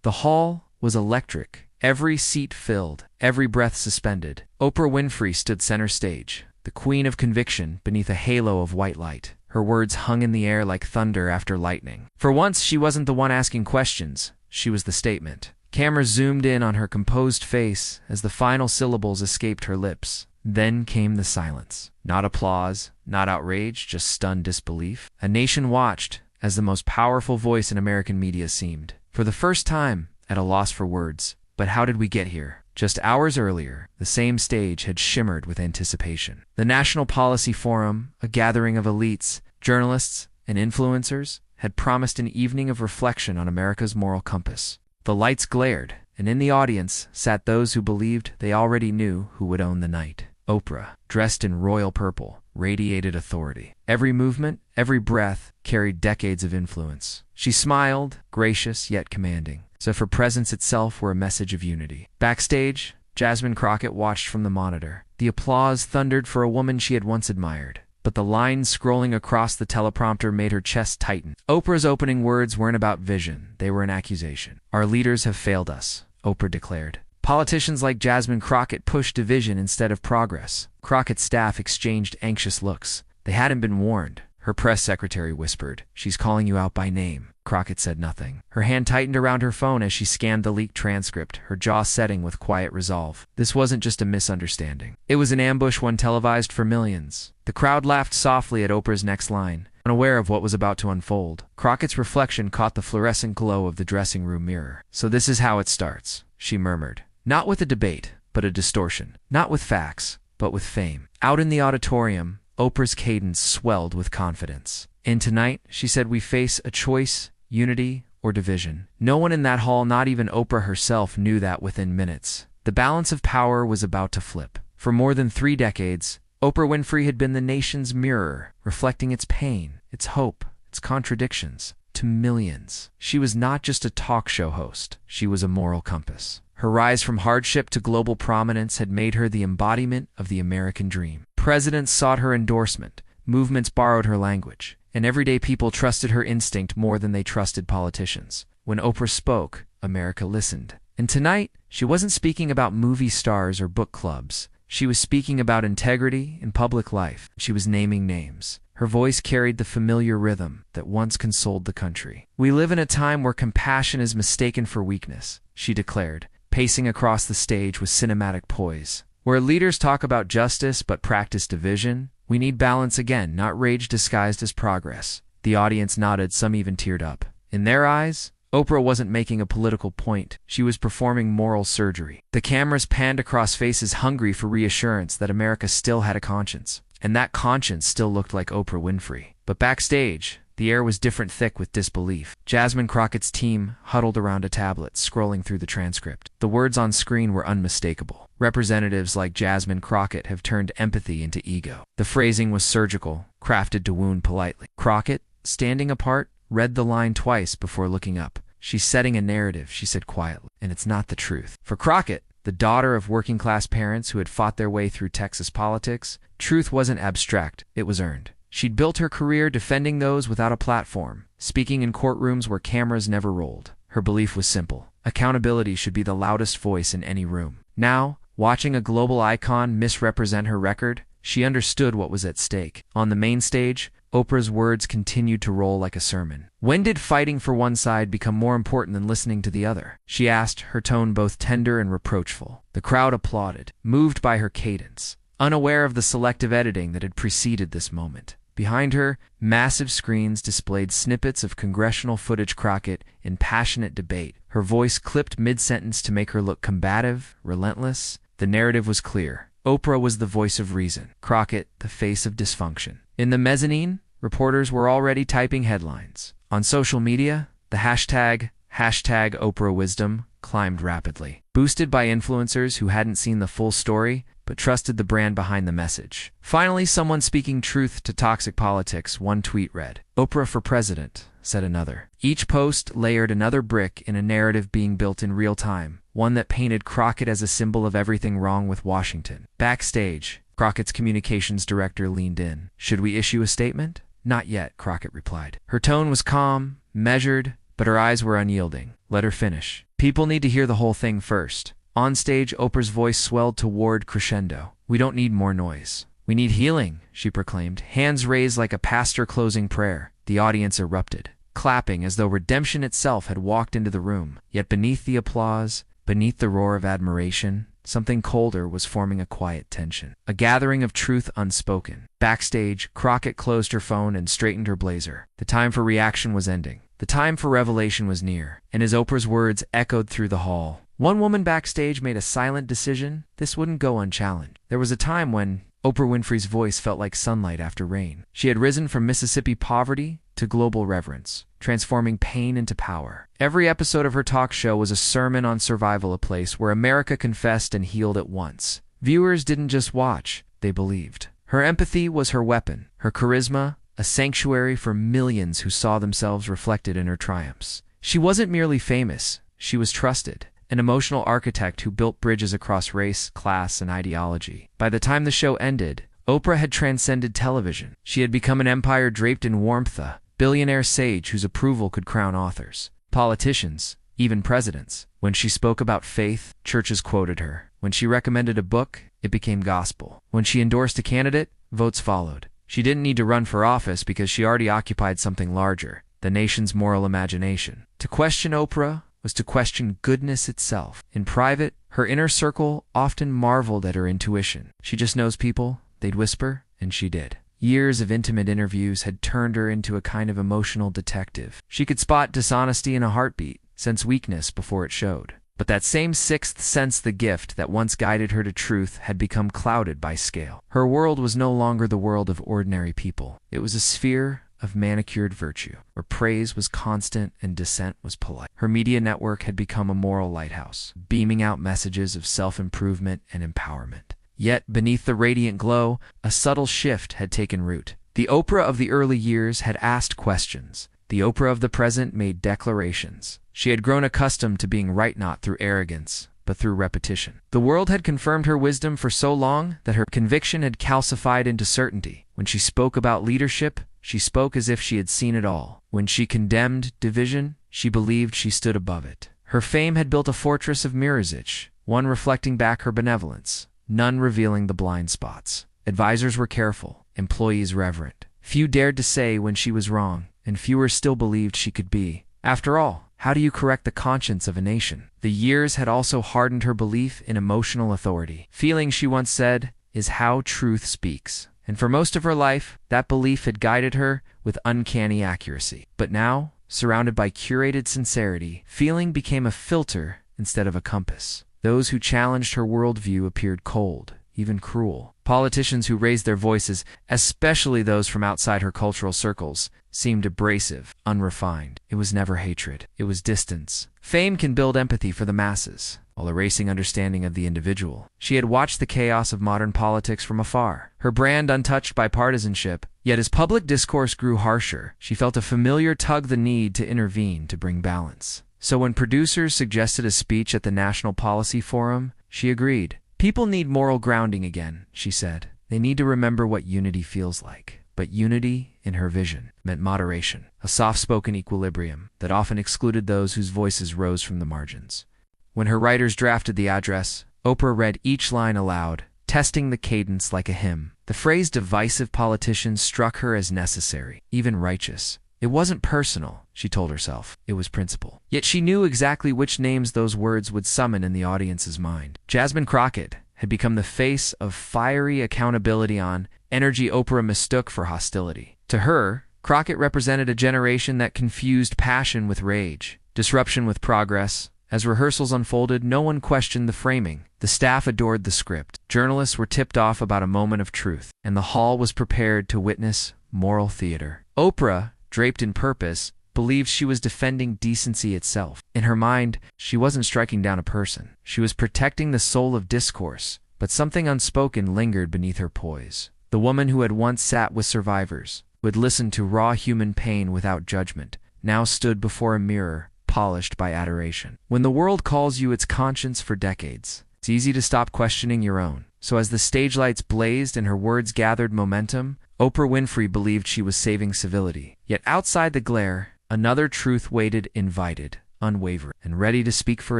The hall was electric, every seat filled, every breath suspended. Oprah Winfrey stood center stage, the queen of conviction beneath a halo of white light. Her words hung in the air like thunder after lightning. For once, she wasn't the one asking questions. She was the statement. Cameras zoomed in on her composed face as the final syllables escaped her lips. Then came the silence. Not applause, not outrage, just stunned disbelief. A nation watched as the most powerful voice in American media seemed, for the first time, at a loss for words. But how did we get here? Just hours earlier, the same stage had shimmered with anticipation. The National Policy Forum, a gathering of elites, journalists, and influencers, had promised an evening of reflection on America's moral compass. The lights glared, and in the audience sat those who believed they already knew who would own the night. Oprah, dressed in royal purple, radiated authority. Every movement, every breath, carried decades of influence. She smiled, gracious yet commanding, as if her presence itself were a message of unity. Backstage, Jasmine Crockett watched from the monitor. The applause thundered for a woman she had once admired, but the lines scrolling across the teleprompter made her chest tighten. Oprah's opening words weren't about vision, they were an accusation. "Our leaders have failed us," Oprah declared. Politicians like Jasmine Crockett pushed division instead of progress. Crockett's staff exchanged anxious looks. They hadn't been warned. Her press secretary whispered, "She's calling you out by name." Crockett said nothing. Her hand tightened around her phone as she scanned the leaked transcript, her jaw setting with quiet resolve. This wasn't just a misunderstanding. It was an ambush, one televised for millions. The crowd laughed softly at Oprah's next line, unaware of what was about to unfold. Crockett's reflection caught the fluorescent glow of the dressing room mirror. "So this is how it starts," she murmured. Not with a debate, but a distortion. Not with facts, but with fame. Out in the auditorium, Oprah's cadence swelled with confidence. "And tonight," she said, "we face a choice, unity, or division." No one in that hall, not even Oprah herself, knew that within minutes. The balance of power was about to flip. For more than 3 decades, Oprah Winfrey had been the nation's mirror, reflecting its pain, its hope, its contradictions, to millions. She was not just a talk show host, she was a moral compass. Her rise from hardship to global prominence had made her the embodiment of the American dream. Presidents sought her endorsement, movements borrowed her language, and everyday people trusted her instinct more than they trusted politicians. When Oprah spoke, America listened. And tonight, she wasn't speaking about movie stars or book clubs. She was speaking about integrity in public life. She was naming names. Her voice carried the familiar rhythm that once consoled the country. "We live in a time where compassion is mistaken for weakness," she declared, pacing across the stage with cinematic poise. "Where leaders talk about justice but practice division, we need balance again, not rage disguised as progress." The audience nodded, some even teared up. In their eyes, Oprah wasn't making a political point. She was performing moral surgery. The cameras panned across faces hungry for reassurance that America still had a conscience. And that conscience still looked like Oprah Winfrey. But backstage, the air was different, thick with disbelief. Jasmine Crockett's team huddled around a tablet, scrolling through the transcript. The words on screen were unmistakable. Representatives like Jasmine Crockett have turned empathy into ego. The phrasing was surgical, crafted to wound politely. Crockett, standing apart, read the line twice before looking up. "She's setting a narrative," she said quietly, "and it's not the truth." For Crockett, the daughter of working-class parents who had fought their way through Texas politics, truth wasn't abstract, it was earned. She'd built her career defending those without a platform, speaking in courtrooms where cameras never rolled. Her belief was simple. Accountability should be the loudest voice in any room. Now, watching a global icon misrepresent her record, she understood what was at stake. On the main stage, Oprah's words continued to roll like a sermon. "When did fighting for one side become more important than listening to the other?" she asked, her tone both tender and reproachful. The crowd applauded, moved by her cadence, unaware of the selective editing that had preceded this moment. Behind her, massive screens displayed snippets of congressional footage. Crockett in passionate debate, her voice clipped mid-sentence to make her look combative, relentless. The narrative was clear. Oprah was the voice of reason, Crockett the face of dysfunction. In the mezzanine, reporters were already typing headlines. On social media, the hashtag Oprah Wisdom climbed rapidly, boosted by influencers who hadn't seen the full story but trusted the brand behind the message. Finally, someone speaking truth to toxic politics, one tweet read, "Oprah for president," said another. Each post layered another brick in a narrative being built in real time, one that painted Crockett as a symbol of everything wrong with Washington. Backstage, Crockett's communications director leaned in. "Should we issue a statement?" "Not yet," Crockett replied. Her tone was calm, measured, but her eyes were unyielding. "Let her finish." People need to hear the whole thing first. On stage, Oprah's voice swelled toward crescendo. We don't need more noise. We need healing, she proclaimed, hands raised like a pastor closing prayer. The audience erupted, clapping as though redemption itself had walked into the room. Yet beneath the applause, beneath the roar of admiration, something colder was forming a quiet tension. A gathering of truth unspoken. Backstage, Crockett closed her phone and straightened her blazer. The time for reaction was ending. The time for revelation was near. And as Oprah's words echoed through the hall, one woman backstage made a silent decision. This wouldn't go unchallenged. There was a time when Oprah Winfrey's voice felt like sunlight after rain. She had risen from Mississippi poverty to global reverence, transforming pain into power. Every episode of her talk show was a sermon on survival, a place where America confessed and healed at once. Viewers didn't just watch, they believed. Her empathy was her weapon, her charisma, a sanctuary for millions who saw themselves reflected in her triumphs. She wasn't merely famous, she was trusted. An emotional architect who built bridges across race, class, and ideology. By the time the show ended, Oprah had transcended television. She had become an empire draped in warmth, a billionaire sage whose approval could crown authors, politicians, even presidents. When she spoke about faith, churches quoted her. When she recommended a book, it became gospel. When she endorsed a candidate, votes followed. She didn't need to run for office because she already occupied something larger, the nation's moral imagination. To question Oprah was to question goodness itself. In private, her inner circle often marveled at her intuition. She just knows people, they'd whisper, and she did. Years of intimate interviews had turned her into a kind of emotional detective. She could spot dishonesty in a heartbeat, sense weakness before it showed. But that same sixth sense, the gift that once guided her to truth, had become clouded by scale. Her world was no longer the world of ordinary people. It was a sphere of manicured virtue, where praise was constant and dissent was polite. Her media network had become a moral lighthouse, beaming out messages of self-improvement and empowerment. Yet, beneath the radiant glow, a subtle shift had taken root. The Oprah of the early years had asked questions. The Oprah of the present made declarations. She had grown accustomed to being right, not through arrogance, but through repetition. The world had confirmed her wisdom for so long that her conviction had calcified into certainty. When she spoke about leadership, she spoke as if she had seen it all. When she condemned division, she believed she stood above it. Her fame had built a fortress of mirrors, one reflecting back her benevolence, none revealing the blind spots. Advisors were careful, employees reverent. Few dared to say when she was wrong, and fewer still believed she could be. After all, how do you correct the conscience of a nation? The years had also hardened her belief in emotional authority. Feeling, she once said, is how truth speaks. And for most of her life, that belief had guided her with uncanny accuracy. But now, surrounded by curated sincerity, feeling became a filter instead of a compass. Those who challenged her worldview appeared cold, even cruel. Politicians who raised their voices, especially those from outside her cultural circles, seemed abrasive, unrefined. It was never hatred. It was distance. Fame can build empathy for the masses, while erasing understanding of the individual. She had watched the chaos of modern politics from afar, her brand untouched by partisanship. Yet as public discourse grew harsher, she felt a familiar tug, the need to intervene to bring balance. So when producers suggested a speech at the National Policy Forum, she agreed. People need moral grounding again, she said. They need to remember what unity feels like. But unity, in her vision, meant moderation, a soft-spoken equilibrium that often excluded those whose voices rose from the margins. When her writers drafted the address, Oprah read each line aloud, testing the cadence like a hymn. The phrase "divisive politicians" struck her as necessary, even righteous. It wasn't personal, she told herself. It was principle. Yet she knew exactly which names those words would summon in the audience's mind. Jasmine Crockett had become the face of fiery accountability on energy Oprah mistook for hostility. To her, Crockett represented a generation that confused passion with rage, disruption with progress. As rehearsals unfolded, no one questioned the framing. The staff adored the script. Journalists were tipped off about a moment of truth, and the hall was prepared to witness moral theater. Oprah, draped in purpose, believed she was defending decency itself. In her mind, she wasn't striking down a person. She was protecting the soul of discourse, but something unspoken lingered beneath her poise. The woman who had once sat with survivors, who had listened to raw human pain without judgment, now stood before a mirror, polished by adoration. When the world calls you its conscience for decades, it's easy to stop questioning your own. So as the stage lights blazed and her words gathered momentum, Oprah Winfrey believed she was saving civility. Yet outside the glare, another truth waited, invited, unwavering, and ready to speak for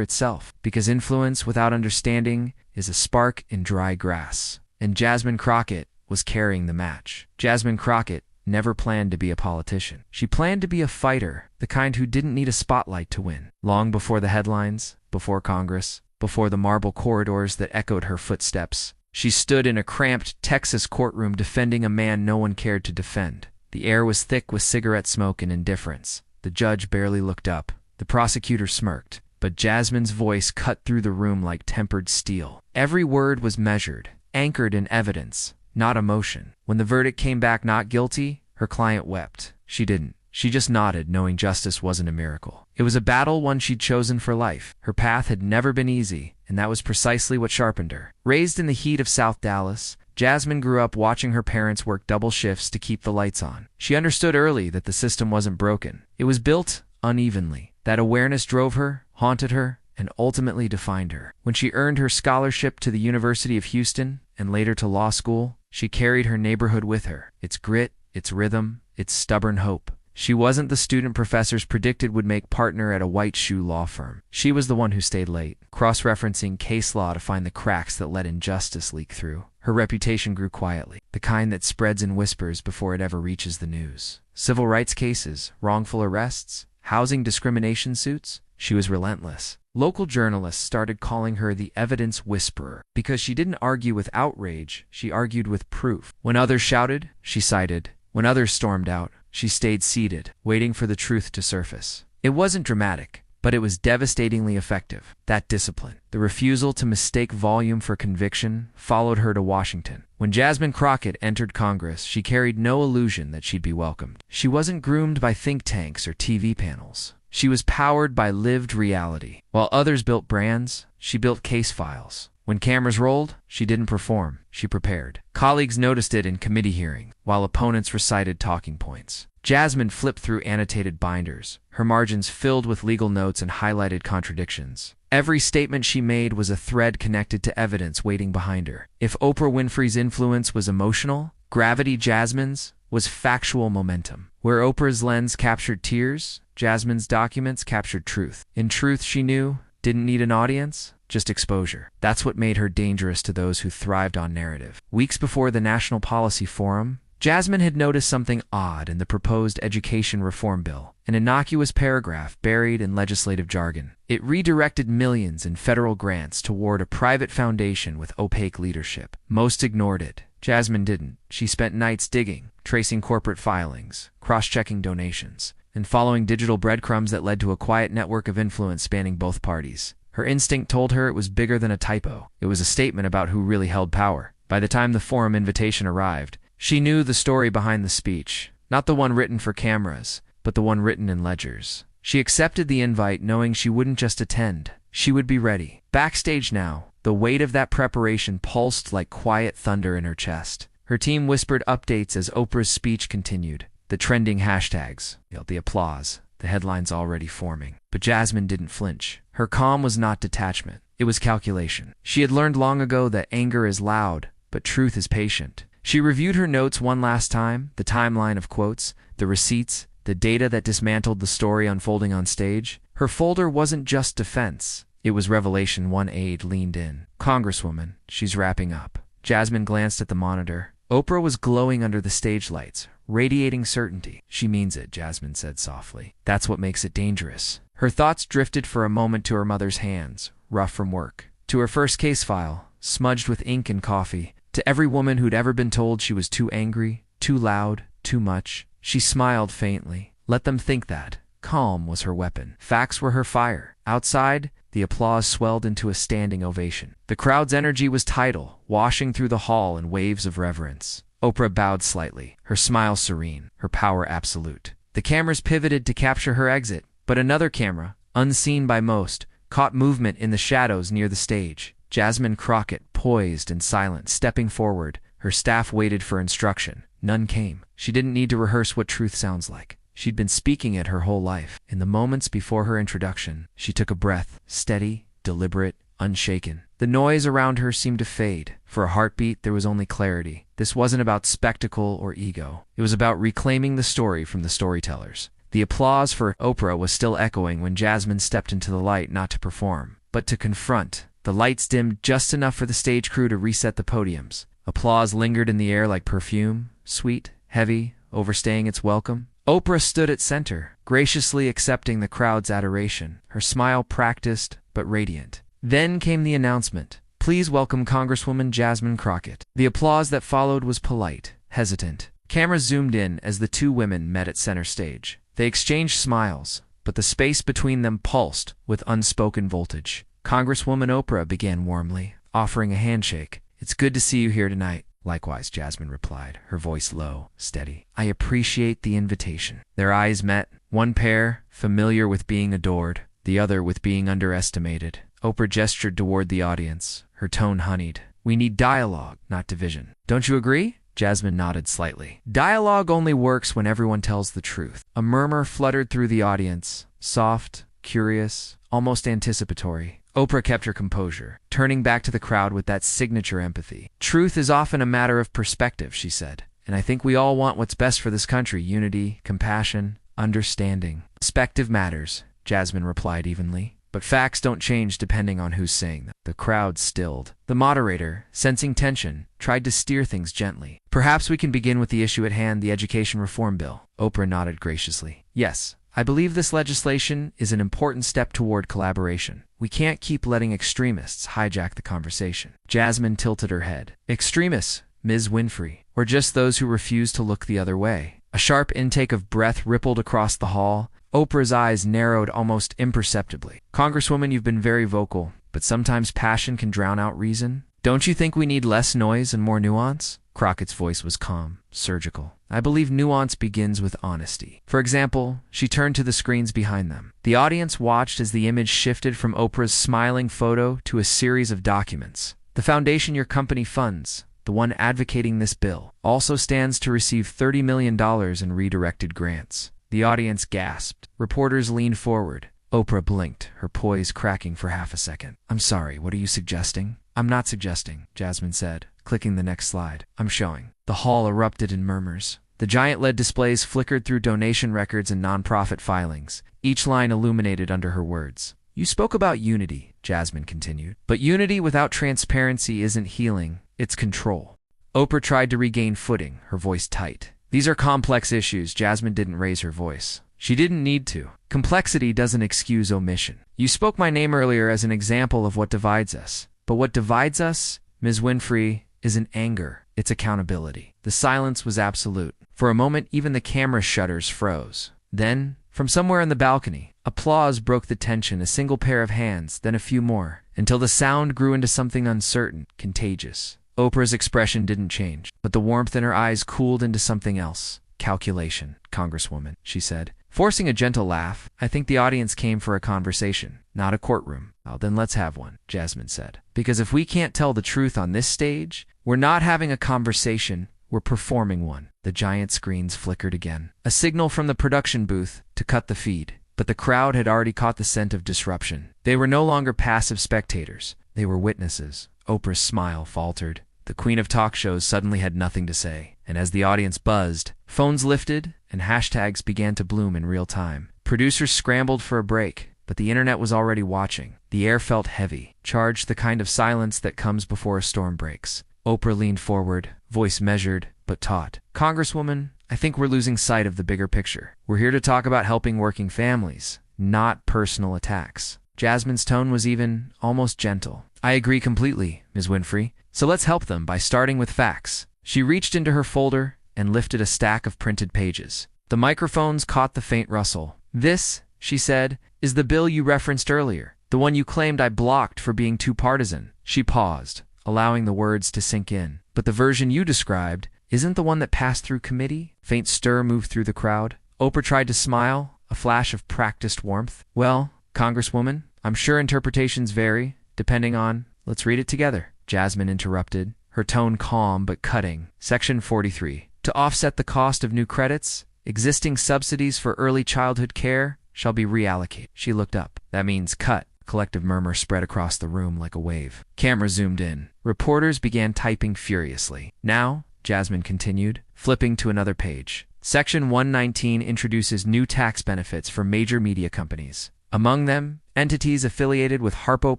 itself, because influence without understanding is a spark in dry grass. And Jasmine Crockett was carrying the match. Jasmine Crockett never planned to be a politician. She planned to be a fighter, the kind who didn't need a spotlight to win. Long before the headlines, before Congress, before the marble corridors that echoed her footsteps, she stood in a cramped Texas courtroom defending a man no one cared to defend. The air was thick with cigarette smoke and indifference. The judge barely looked up. The prosecutor smirked, but Jasmine's voice cut through the room like tempered steel. Every word was measured, anchored in evidence, not emotion. When the verdict came back not guilty, her client wept. She didn't. She just nodded, knowing justice wasn't a miracle. It was a battle, one she'd chosen for life. Her path had never been easy, and that was precisely what sharpened her. Raised in the heat of South Dallas, Jasmine grew up watching her parents work double shifts to keep the lights on. She understood early that the system wasn't broken. It was built unevenly. That awareness drove her, haunted her, and ultimately defined her. When she earned her scholarship to the University of Houston, and later to law school, she carried her neighborhood with her. Its grit, its rhythm, its stubborn hope. She wasn't the student professors predicted would make partner at a white shoe law firm. She was the one who stayed late, cross-referencing case law to find the cracks that let injustice leak through. Her reputation grew quietly, the kind that spreads in whispers before it ever reaches the news. Civil rights cases, wrongful arrests, housing discrimination suits, she was relentless. Local journalists started calling her the evidence whisperer because she didn't argue with outrage, she argued with proof. When others shouted, she cited. When others stormed out, she stayed seated, waiting for the truth to surface. It wasn't dramatic, but it was devastatingly effective. That discipline, the refusal to mistake volume for conviction, followed her to Washington. When Jasmine Crockett entered Congress, she carried no illusion that she'd be welcomed. She wasn't groomed by think tanks or TV panels. She was powered by lived reality. While others built brands, she built case files. When cameras rolled, she didn't perform, she prepared. Colleagues noticed it in committee hearings, while opponents recited talking points. Jasmine flipped through annotated binders, her margins filled with legal notes and highlighted contradictions. Every statement she made was a thread connected to evidence waiting behind her. If Oprah Winfrey's influence was emotional, Gravity Jasmine's was factual momentum. Where Oprah's lens captured tears, Jasmine's documents captured truth. In truth, she knew, didn't need an audience, just exposure. That's what made her dangerous to those who thrived on narrative. Weeks before the National Policy Forum, Jasmine had noticed something odd in the proposed education reform bill, an innocuous paragraph buried in legislative jargon. It redirected millions in federal grants toward a private foundation with opaque leadership. Most ignored it. Jasmine didn't. She spent nights digging, tracing corporate filings, cross-checking donations, and following digital breadcrumbs that led to a quiet network of influence spanning both parties. Her instinct told her it was bigger than a typo. It was a statement about who really held power. By the time the forum invitation arrived, she knew the story behind the speech, not the one written for cameras, but the one written in ledgers. She accepted the invite knowing she wouldn't just attend, she would be ready. Backstage now, the weight of that preparation pulsed like quiet thunder in her chest. Her team whispered updates as Oprah's speech continued. The trending hashtags, the applause, the headlines already forming. But Jasmine didn't flinch. Her calm was not detachment, it was calculation. She had learned long ago that anger is loud, but truth is patient. She reviewed her notes one last time, the timeline of quotes, the receipts, the data that dismantled the story unfolding on stage. Her folder wasn't just defense, it was revelation. One aide leaned in. "Congresswoman, she's wrapping up." Jasmine glanced at the monitor. Oprah was glowing under the stage lights, radiating certainty. "She means it," Jasmine said softly. "That's what makes it dangerous." Her thoughts drifted for a moment to her mother's hands, rough from work, to her first case file, smudged with ink and coffee, to every woman who'd ever been told she was too angry, too loud, too much. She smiled faintly. Let them think that. Calm was her weapon. Facts were her fire. Outside, the applause swelled into a standing ovation. The crowd's energy was tidal, washing through the hall in waves of reverence. Oprah bowed slightly, her smile serene, her power absolute. The cameras pivoted to capture her exit, but another camera, unseen by most, caught movement in the shadows near the stage. Jasmine Crockett, poised and silent, stepping forward. Her staff waited for instruction. None came. She didn't need to rehearse what truth sounds like. She'd been speaking it her whole life. In the moments before her introduction, she took a breath, steady, deliberate, unshaken. The noise around her seemed to fade. For a heartbeat, there was only clarity. This wasn't about spectacle or ego. It was about reclaiming the story from the storytellers. The applause for Oprah was still echoing when Jasmine stepped into the light, not to perform, but to confront. The lights dimmed just enough for the stage crew to reset the podiums. Applause lingered in the air like perfume, sweet, heavy, overstaying its welcome. Oprah stood at center, graciously accepting the crowd's adoration, her smile practiced but radiant. Then came the announcement. Please welcome Congresswoman Jasmine Crockett. The applause that followed was polite, hesitant. Cameras zoomed in as the two women met at center stage. They exchanged smiles, but the space between them pulsed with unspoken voltage. Congresswoman Oprah began warmly, offering a handshake. It's good to see you here tonight. Likewise, Jasmine replied, her voice low, steady. I appreciate the invitation. Their eyes met, one pair familiar with being adored, the other with being underestimated. Oprah gestured toward the audience, her tone honeyed. We need dialogue, not division. Don't you agree? Jasmine nodded slightly. Dialogue only works when everyone tells the truth. A murmur fluttered through the audience, soft, curious, almost anticipatory. Oprah kept her composure, turning back to the crowd with that signature empathy. Truth is often a matter of perspective, she said, and I think we all want what's best for this country: unity, compassion, understanding. Perspective matters, Jasmine replied evenly, but facts don't change depending on who's saying them. The crowd stilled. The moderator, sensing tension, tried to steer things gently. Perhaps we can begin with the issue at hand, the education reform bill. Oprah nodded graciously. Yes, I believe this legislation is an important step toward collaboration. We can't keep letting extremists hijack the conversation. Jasmine tilted her head. Extremists, Ms. Winfrey, or just those who refuse to look the other way? A sharp intake of breath rippled across the hall. Oprah's eyes narrowed almost imperceptibly. Congresswoman, you've been very vocal, but sometimes passion can drown out reason. Don't you think we need less noise and more nuance? Crockett's voice was calm, surgical. I believe nuance begins with honesty. For example, she turned to the screens behind them. The audience watched as the image shifted from Oprah's smiling photo to a series of documents. The foundation your company funds, the one advocating this bill, also stands to receive $30 million in redirected grants. The audience gasped. Reporters leaned forward. Oprah blinked, her poise cracking for half a second. I'm sorry, what are you suggesting? I'm not suggesting, Jasmine said, clicking the next slide. I'm showing. The hall erupted in murmurs. The giant LED displays flickered through donation records and nonprofit filings, each line illuminated under her words. You spoke about unity, Jasmine continued. But unity without transparency isn't healing, it's control. Oprah tried to regain footing, her voice tight. These are complex issues. Jasmine didn't raise her voice. She didn't need to. Complexity doesn't excuse omission. You spoke my name earlier as an example of what divides us. But what divides us, Ms. Winfrey, isn't anger, it's accountability. The silence was absolute. For a moment, even the camera shutters froze. Then, from somewhere in the balcony, applause broke the tension, a single pair of hands, then a few more, until the sound grew into something uncertain, contagious. Oprah's expression didn't change, but the warmth in her eyes cooled into something else. Calculation, Congresswoman, she said, forcing a gentle laugh. I think the audience came for a conversation, not a courtroom. Well, then let's have one, Jasmine said. Because if we can't tell the truth on this stage, we're not having a conversation, we're performing one. The giant screens flickered again. A signal from the production booth to cut the feed. But the crowd had already caught the scent of disruption. They were no longer passive spectators. They were witnesses. Oprah's smile faltered. The queen of talk shows suddenly had nothing to say. And as the audience buzzed, phones lifted and hashtags began to bloom in real time. Producers scrambled for a break, but the internet was already watching. The air felt heavy, charged, the kind of silence that comes before a storm breaks. Oprah leaned forward, voice measured but taut. Congresswoman, I think we're losing sight of the bigger picture. We're here to talk about helping working families, not personal attacks. Jasmine's tone was even, almost gentle. I agree completely, Ms. Winfrey. So let's help them by starting with facts. She reached into her folder and lifted a stack of printed pages. The microphones caught the faint rustle. This, she said, is the bill you referenced earlier, the one you claimed I blocked for being too partisan. She paused, allowing the words to sink in. But the version you described isn't the one that passed through committee? Faint stir moved through the crowd. Oprah tried to smile, a flash of practiced warmth. Well, Congresswoman, I'm sure interpretations vary, depending on... Let's read it together. Jasmine interrupted, her tone calm but cutting. Section 43. To offset the cost of new credits, existing subsidies for early childhood care shall be reallocated. She looked up. That means cut. Collective murmur spread across the room like a wave. Camera zoomed in. Reporters began typing furiously. Now, Jasmine continued, flipping to another page. Section 119 introduces new tax benefits for major media companies. Among them, entities affiliated with Harpo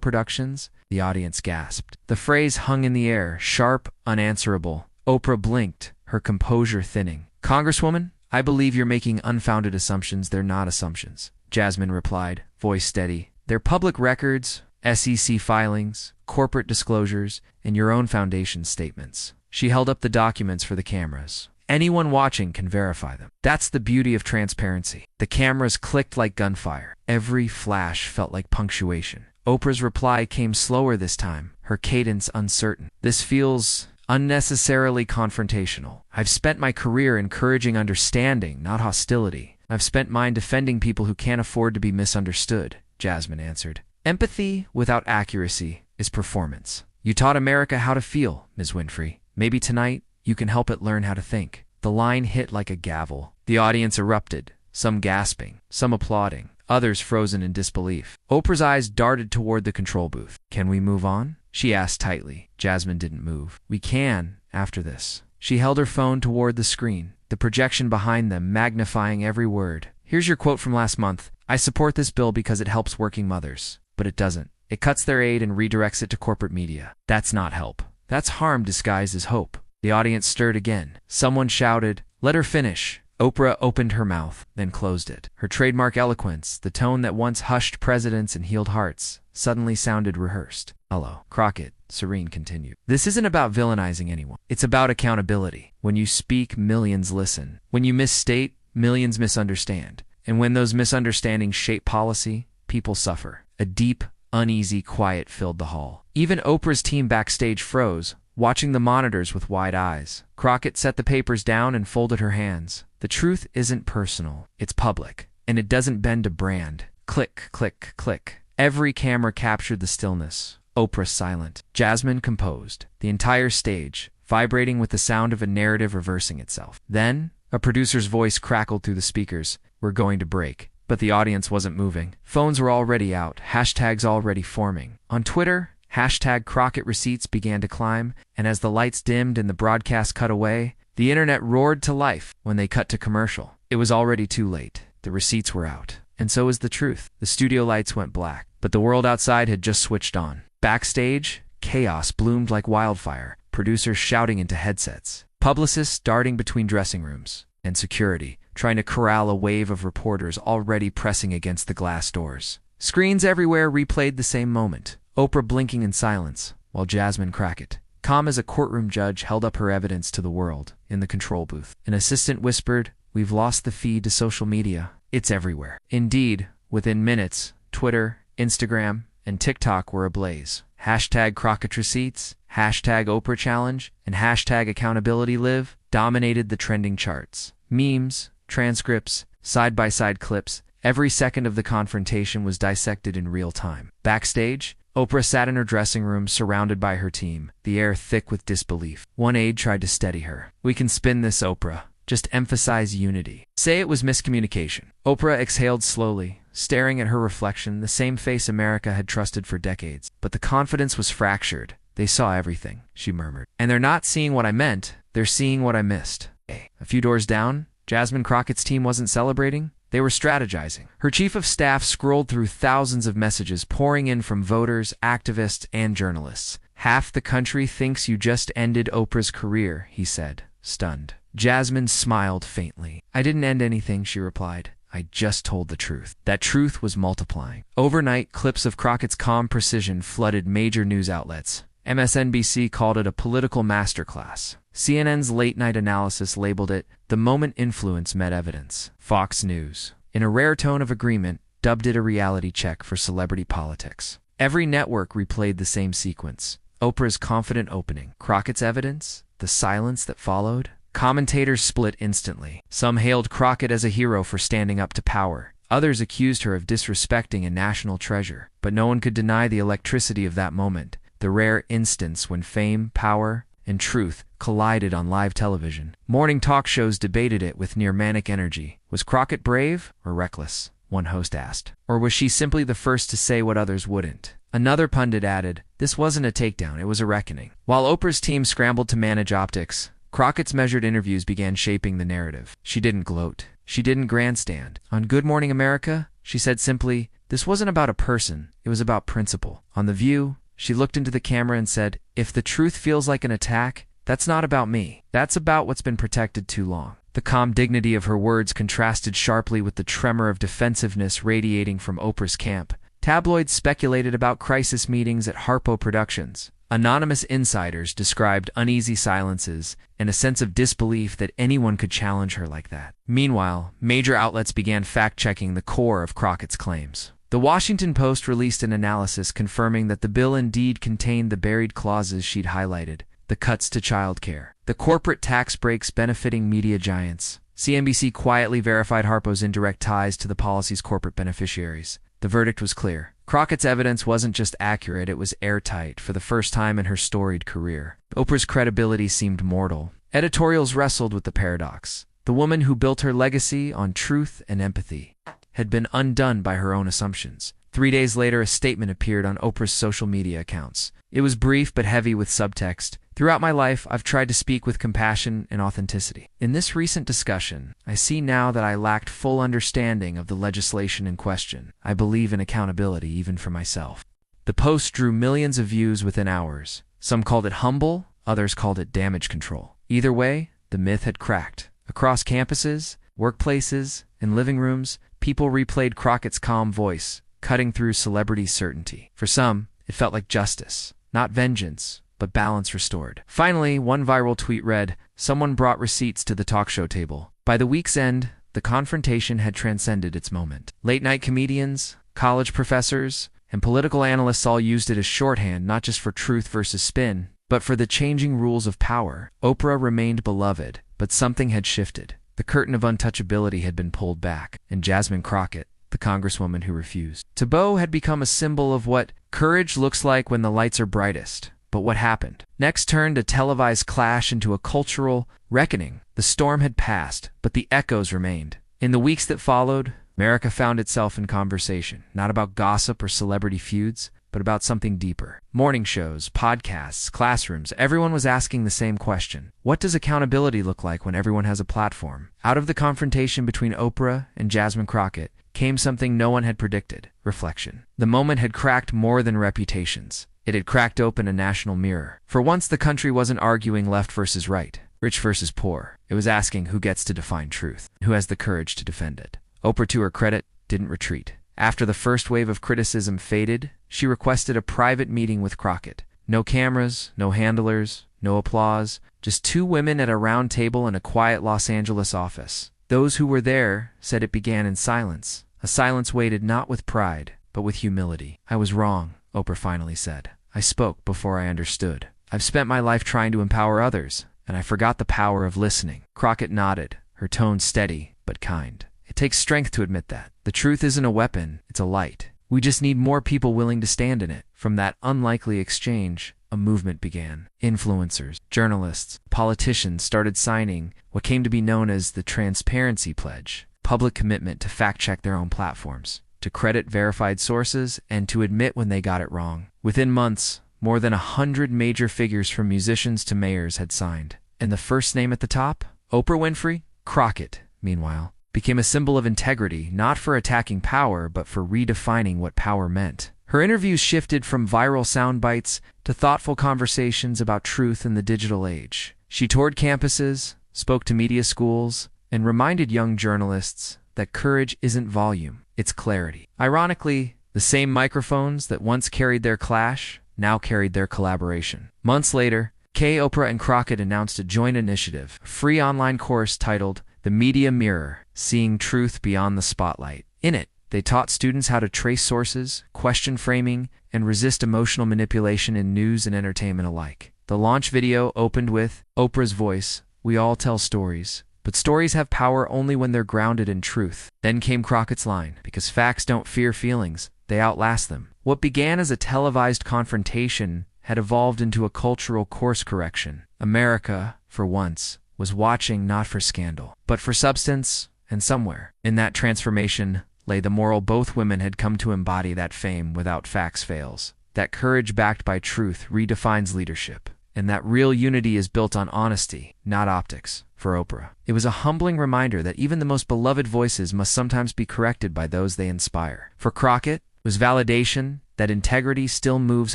Productions. The audience gasped. The phrase hung in the air, sharp, unanswerable. Oprah blinked, her composure thinning. "Congresswoman, I believe you're making unfounded assumptions. They're not assumptions," Jasmine replied, voice steady. "They're public records, SEC filings, corporate disclosures, and your own foundation's statements." She held up the documents for the cameras. "Anyone watching can verify them. That's the beauty of transparency." The cameras clicked like gunfire. Every flash felt like punctuation. Oprah's reply came slower this time, her cadence uncertain. "This feels unnecessarily confrontational. I've spent my career encouraging understanding, not hostility. I've spent mine defending people who can't afford to be misunderstood," Jasmine answered. "Empathy without accuracy is performance. You taught America how to feel, Ms. Winfrey. Maybe tonight you can help it learn how to think." The line hit like a gavel. The audience erupted, some gasping, some applauding, others frozen in disbelief. Oprah's eyes darted toward the control booth. "Can we move on?" she asked tightly. Jasmine didn't move. "We can, after this." She held her phone toward the screen, the projection behind them magnifying every word. "Here's your quote from last month. I support this bill because it helps working mothers. But it doesn't. It cuts their aid and redirects it to corporate media. That's not help. That's harm disguised as hope." The audience stirred again. Someone shouted, "Let her finish." Oprah opened her mouth, then closed it. Her trademark eloquence, the tone that once hushed presidents and healed hearts, suddenly sounded rehearsed. "Hello, Crockett," Serene continued. "This isn't about villainizing anyone. It's about accountability. When you speak, millions listen. When you misstate, millions misunderstand. And when those misunderstandings shape policy, people suffer." A deep, uneasy quiet filled the hall. Even Oprah's team backstage froze, watching the monitors with wide eyes. Crockett set the papers down and folded her hands. "The truth isn't personal. It's public. And it doesn't bend a brand." Click, click, click. Every camera captured the stillness. Oprah silent. Jasmine composed. The entire stage, vibrating with the sound of a narrative reversing itself. Then, a producer's voice crackled through the speakers. "We're going to break." But the audience wasn't moving. Phones were already out, hashtags already forming. On Twitter, hashtag Crockett receipts began to climb, and as the lights dimmed and the broadcast cut away, the internet roared to life. When they cut to commercial, it was already too late. The receipts were out. And so was the truth. The studio lights went black, but the world outside had just switched on. Backstage, chaos bloomed like wildfire, producers shouting into headsets, publicists darting between dressing rooms, and security trying to corral a wave of reporters already pressing against the glass doors. Screens everywhere replayed the same moment, Oprah blinking in silence, while Jasmine Crockett, calm as a courtroom judge, held up her evidence to the world in the control booth. An assistant whispered, "We've lost the feed to social media. It's everywhere." Indeed, within minutes, Twitter, Instagram, and TikTok were ablaze. Hashtag Crockett receipts, hashtag Oprah challenge, and hashtag accountability live dominated the trending charts. Memes, transcripts, side-by-side clips, every second of the confrontation was dissected in real time. Backstage, Oprah sat in her dressing room surrounded by her team, the air thick with disbelief. One aide tried to steady her. "We can spin this, Oprah. Just emphasize unity. Say it was miscommunication." Oprah exhaled slowly, staring at her reflection, the same face America had trusted for decades. "But the confidence was fractured. They saw everything," she murmured. "And they're not seeing what I meant. They're seeing what I missed." A few doors down, Jasmine Crockett's team wasn't celebrating. They were strategizing. Her chief of staff scrolled through thousands of messages pouring in from voters, activists, and journalists. "Half the country thinks you just ended Oprah's career," he said, stunned. Jasmine smiled faintly. "I didn't end anything," she replied. "I just told the truth." That truth was multiplying. Overnight, clips of Crockett's calm precision flooded major news outlets. MSNBC called it a political masterclass. CNN's late-night analysis labeled it, "The moment influence met evidence." Fox News, in a rare tone of agreement, dubbed it a reality check for celebrity politics. Every network replayed the same sequence. Oprah's confident opening, Crockett's evidence, the silence that followed. Commentators split instantly. Some hailed Crockett as a hero for standing up to power. Others accused her of disrespecting a national treasure. But no one could deny the electricity of that moment, the rare instance when fame, power, and truth collided on live television. Morning talk shows debated it with near-manic energy. Was Crockett brave or reckless? One host asked. Or was she simply the first to say what others wouldn't? Another pundit added, this wasn't a takedown, it was a reckoning. While Oprah's team scrambled to manage optics, Crockett's measured interviews began shaping the narrative. She didn't gloat. She didn't grandstand. On Good Morning America, she said simply, "This wasn't about a person, it was about principle." On The View, she looked into the camera and said, "If the truth feels like an attack, that's not about me. That's about what's been protected too long." The calm dignity of her words contrasted sharply with the tremor of defensiveness radiating from Oprah's camp. Tabloids speculated about crisis meetings at Harpo Productions. Anonymous insiders described uneasy silences and a sense of disbelief that anyone could challenge her like that. Meanwhile, major outlets began fact-checking the core of Crockett's claims. The Washington Post released an analysis confirming that the bill indeed contained the buried clauses she'd highlighted: the cuts to childcare, the corporate tax breaks benefiting media giants. CNBC quietly verified Harpo's indirect ties to the policy's corporate beneficiaries. The verdict was clear. Crockett's evidence wasn't just accurate, it was airtight for the first time in her storied career. Oprah's credibility seemed mortal. Editorials wrestled with the paradox. The woman who built her legacy on truth and empathy had been undone by her own assumptions. 3 days later, a statement appeared on Oprah's social media accounts. It was brief but heavy with subtext. "Throughout my life, I've tried to speak with compassion and authenticity. In this recent discussion, I see now that I lacked full understanding of the legislation in question. I believe in accountability, even for myself." The post drew millions of views within hours. Some called it humble, others called it damage control. Either way, the myth had cracked. Across campuses, workplaces, and living rooms, people replayed Crockett's calm voice, cutting through celebrity certainty. For some, it felt like justice, not vengeance, but balance restored. Finally, one viral tweet read, "Someone brought receipts to the talk show table." By the week's end, the confrontation had transcended its moment. Late-night comedians, college professors, and political analysts all used it as shorthand, not just for truth versus spin, but for the changing rules of power. Oprah remained beloved, but something had shifted. The curtain of untouchability had been pulled back, and Jasmine Crockett, the congresswoman who refused to bow, had become a symbol of what courage looks like when the lights are brightest. But what happened? Next turned a televised clash into a cultural reckoning. The storm had passed, but the echoes remained. In the weeks that followed, America found itself in conversation, not about gossip or celebrity feuds, but about something deeper. Morning shows, podcasts, classrooms, everyone was asking the same question. What does accountability look like when everyone has a platform? Out of the confrontation between Oprah and Jasmine Crockett came something no one had predicted: reflection. The moment had cracked more than reputations. It had cracked open a national mirror. For once, the country wasn't arguing left versus right, rich versus poor. It was asking who gets to define truth, who has the courage to defend it. Oprah, to her credit, didn't retreat. After the first wave of criticism faded, she requested a private meeting with Crockett. No cameras, no handlers, no applause, just two women at a round table in a quiet Los Angeles office. Those who were there said it began in silence, a silence weighted not with pride, but with humility. "I was wrong," Oprah finally said. "I spoke before I understood. I've spent my life trying to empower others, and I forgot the power of listening." Crockett nodded, her tone steady but kind. "It takes strength to admit that. The truth isn't a weapon, it's a light. We just need more people willing to stand in it." From that unlikely exchange, a movement began. Influencers, journalists, politicians started signing what came to be known as the Transparency Pledge, public commitment to fact-check their own platforms, to credit verified sources, and to admit when they got it wrong. Within months, more than 100 major figures from musicians to mayors had signed. And the first name at the top? Oprah Winfrey? Crockett, meanwhile, became a symbol of integrity, not for attacking power, but for redefining what power meant. Her interviews shifted from viral sound bites to thoughtful conversations about truth in the digital age. She toured campuses, spoke to media schools, and reminded young journalists that courage isn't volume, it's clarity. Ironically, the same microphones that once carried their clash now carried their collaboration. Months later, Oprah and Crockett announced a joint initiative, a free online course titled The Media Mirror: Seeing Truth Beyond the Spotlight. In it, they taught students how to trace sources, question framing, and resist emotional manipulation in news and entertainment alike. The launch video opened with Oprah's voice, "We all tell stories, but stories have power only when they're grounded in truth." Then came Crockett's line, "Because facts don't fear feelings, they outlast them." What began as a televised confrontation had evolved into a cultural course correction. America, for once, was watching not for scandal, but for substance, and somewhere in that transformation lay the moral both women had come to embody: that fame without facts fails, that courage backed by truth redefines leadership. and that real unity is built on honesty, not optics. For Oprah, it was a humbling reminder that even the most beloved voices must sometimes be corrected by those they inspire. For Crockett, it was validation that integrity still moves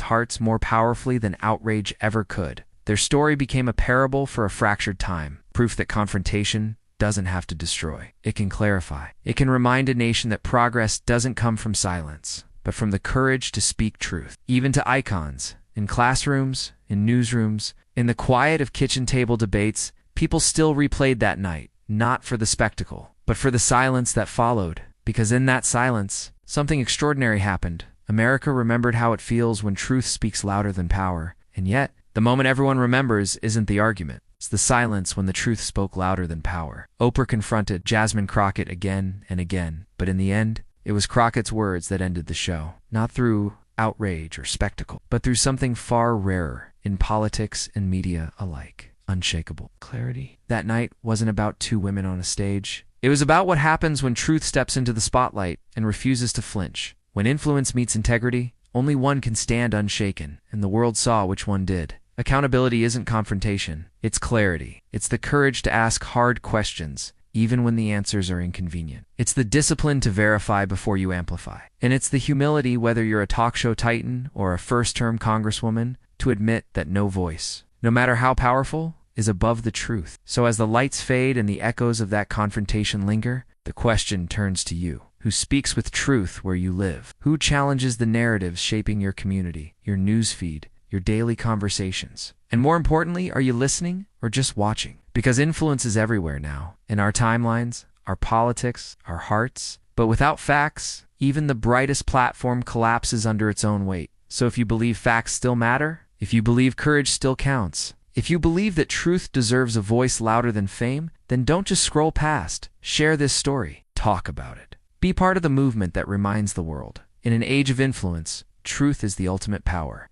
hearts more powerfully than outrage ever could. Their story became a parable for a fractured time, proof that confrontation doesn't have to destroy. It can clarify. It can remind a nation that progress doesn't come from silence, but from the courage to speak truth. Even to icons, in classrooms, in newsrooms, in the quiet of kitchen table debates, people still replayed that night, not for the spectacle, but for the silence that followed. Because in that silence, something extraordinary happened. America remembered how it feels when truth speaks louder than power. And yet, the moment everyone remembers isn't the argument. It's the silence when the truth spoke louder than power. Oprah confronted Jasmine Crockett again and again, but in the end, it was Crockett's words that ended the show. Not through outrage or spectacle, but through something far rarer in politics and media alike. Unshakable clarity. That night wasn't about two women on a stage. It was about what happens when truth steps into the spotlight and refuses to flinch. When influence meets integrity, only one can stand unshaken, and the world saw which one did. Accountability isn't confrontation, it's clarity. It's the courage to ask hard questions, even when the answers are inconvenient. It's the discipline to verify before you amplify. And it's the humility, whether you're a talk show titan or a first-term congresswoman, to admit that no voice, no matter how powerful, is above the truth. So as the lights fade and the echoes of that confrontation linger, the question turns to you. Who speaks with truth where you live? Who challenges the narratives shaping your community, your newsfeed, your daily conversations? And more importantly, are you listening or just watching? Because influence is everywhere now, in our timelines, our politics, our hearts. But without facts, even the brightest platform collapses under its own weight. So if you believe facts still matter, if you believe courage still counts, if you believe that truth deserves a voice louder than fame, then don't just scroll past. Share this story. Talk about it. Be part of the movement that reminds the world. In an age of influence, truth is the ultimate power.